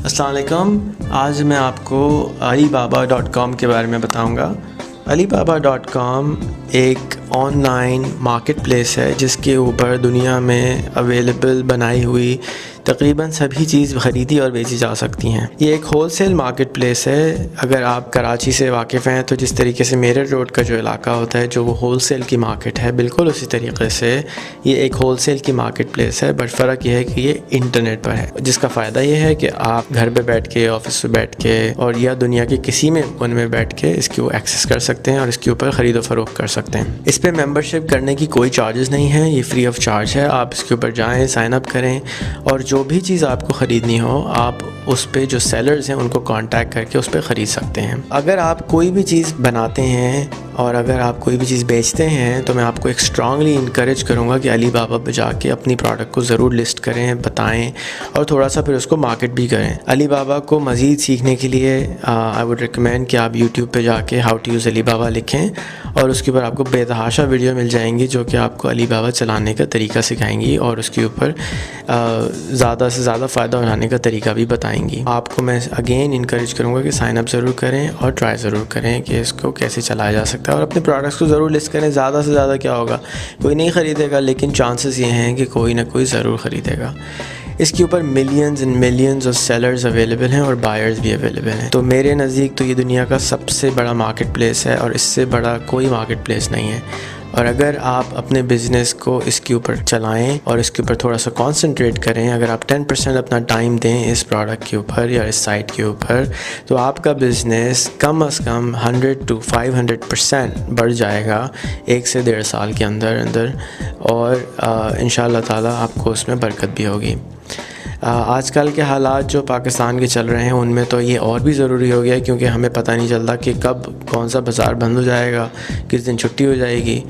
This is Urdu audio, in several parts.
السلام علیکم. آج میں آپ کو alibaba.com کے بارے میں بتاؤں گا. alibaba.com ایک آن لائن مارکیٹ پلیس ہے جس کے اوپر دنیا میں اویلیبل بنائی ہوئی تقریباً سبھی چیز خریدی اور بیچی جا سکتی ہیں. یہ ایک ہول سیل مارکیٹ پلیس ہے. اگر آپ کراچی سے واقف ہیں تو جس طریقے سے میرٹھ روڈ کا جو علاقہ ہوتا ہے جو وہ ہول سیل کی مارکیٹ ہے، بالکل اسی طریقے سے یہ ایک ہول سیل کی مارکیٹ پلیس ہے. بٹ فرق یہ ہے کہ یہ انٹرنیٹ پر ہے، جس کا فائدہ یہ ہے کہ آپ گھر پہ بیٹھ کے، آفس پہ بیٹھ کے اور یا دنیا کے کسی میں کونے میں بیٹھ کے اس کو ایکسیس کر سکتے ہیں اور اس کے اوپر خرید و فروخت کر سکتے ہیں. اس پہ ممبرشپ کرنے کی کوئی چارجز نہیں ہے، یہ فری آف چارج ہے. آپ اس کے اوپر جائیں، سائن اپ کریں اور جو بھی چیز آپ کو خریدنی ہو آپ اس پہ جو سیلرز ہیں ان کو کانٹیکٹ کر کے اس پہ خرید سکتے ہیں. اگر آپ کوئی بھی چیز بناتے ہیں اور اگر آپ کوئی بھی چیز بیچتے ہیں تو میں آپ کو ایک اسٹرانگلی انکریج کروں گا کہ علی بابا پہ جا کے اپنی پروڈکٹ کو ضرور لسٹ کریں، بتائیں اور تھوڑا سا پھر اس کو مارکیٹ بھی کریں. علی بابا کو مزید سیکھنے کے لیے آئی وڈ ریکمینڈ کہ آپ یوٹیوب پہ جا کے ہاؤ ٹو یوز علی بابا لکھیں اور اس کے اوپر آپ کو بے تحاشا ویڈیو مل جائیں گی جو کہ آپ کو علی بابا چلانے کا طریقہ سکھائیں گی اور اس کے اوپر زیادہ سے زیادہ فائدہ اٹھانے کا طریقہ بھی بتائیں گی. آپ کو میں اگین انکریج کروں گا کہ سائن اپ ضرور کریں اور ٹرائی ضرور کریں کہ اس کو کیسے چلایا جا سکتا ہے اور اپنے پروڈکٹس کو ضرور لسٹ کریں. زیادہ سے زیادہ کیا ہوگا، کوئی نہیں خریدے گا لیکن چانسز یہ ہیں کہ کوئی نہ کوئی ضرور خریدے گا. اس کے اوپر millions and millions of sellers available ہیں اور بائرز بھی اویلیبل ہیں. تو میرے نزدیک تو یہ دنیا کا سب سے بڑا مارکیٹ پلیس ہے اور اس سے بڑا کوئی مارکیٹ پلیس نہیں ہے. اور اگر آپ اپنے بزنس کو اس کے اوپر چلائیں اور اس کے اوپر تھوڑا سا کانسنٹریٹ کریں، اگر آپ 10% اپنا ٹائم دیں اس پروڈکٹ کے اوپر یا اس سائٹ کے اوپر، تو آپ کا business come is come 100 to 500% بڑھ جائے گا 1 سے 1.5 سال کے اندر اور انشاءاللہ تعالیٰ آپ کو اس میں برکت بھی ہوگی. آج کل کے حالات جو پاکستان کے چل رہے ہیں ان میں تو یہ اور بھی ضروری ہو گیا ہے کیونکہ ہمیں پتہ نہیں چلتا کہ کب کون سا بازار بند ہو جائے گا، کس دن چھٹی ہو جائے گی.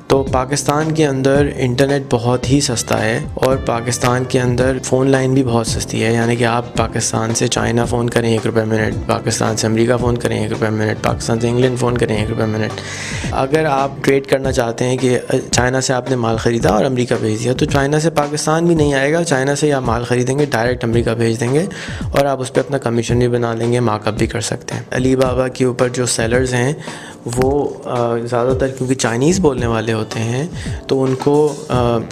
تو پاکستان کے اندر انٹرنیٹ بہت ہی سستا ہے اور پاکستان کے اندر فون لائن بھی بہت سستی ہے. یعنی کہ آپ پاکستان سے چائنا فون کریں 1 روپے منٹ، پاکستان سے امریکہ فون کریں 1 روپے منٹ، پاکستان سے انگلینڈ فون کریں 1 روپے منٹ. اگر آپ ٹریڈ کرنا چاہتے ہیں کہ چائنا سے آپ نے مال خریدا اور امریکہ بھیج دیا، تو چائنا سے پاکستان بھی نہیں آئے گا، چائنا سے آپ مال خریدیں گے ڈائریکٹ امریکہ بھیج دیں گے اور آپ اس پہ اپنا کمیشن بھی بنا لیں گے، مارک اپ بھی کر سکتے ہیں. علی بابا کے اوپر جو سیلرز ہیں وہ زیادہ تر کیونکہ چائنیز بولنے والے ہوتے ہیں تو ان کو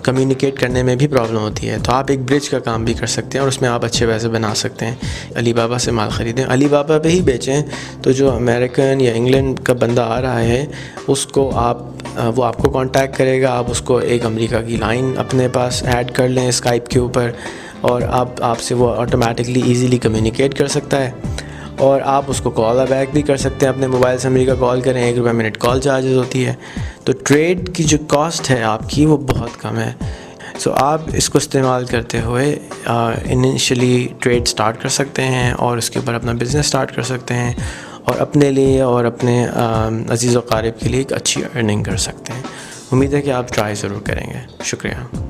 کمیونیکیٹ کرنے میں بھی پرابلم ہوتی ہے. تو آپ ایک برج کا کام بھی کر سکتے ہیں اور اس میں آپ اچھے پیسے بنا سکتے ہیں. علی بابا سے مال خریدیں، علی بابا پہ ہی بیچیں. تو جو امریکن یا انگلینڈ کا بندہ آ رہا ہے اس کو وہ آپ کو کانٹیکٹ کرے گا، آپ اس کو ایک امریکہ کی لائن اپنے پاس ایڈ کر لیں اسکائپ کے اوپر اور آپ سے وہ آٹومیٹکلی ایزیلی کمیونیکیٹ کر سکتا ہے اور آپ اس کو کال بیک بھی کر سکتے ہیں. اپنے موبائل سے امریکہ کال کریں، 1 روپے منٹ کال چارجز ہوتی ہے. تو ٹریڈ کی جو کاسٹ ہے آپ کی وہ بہت کم ہے. سو آپ اس کو استعمال کرتے ہوئے انیشلی ٹریڈ سٹارٹ کر سکتے ہیں اور اس کے اوپر اپنا بزنس سٹارٹ کر سکتے ہیں اور اپنے لیے اور اپنے عزیز و قارب کے لیے ایک اچھی ارننگ کر سکتے ہیں. امید ہے کہ آپ ٹرائی ضرور کریں گے. شکریہ.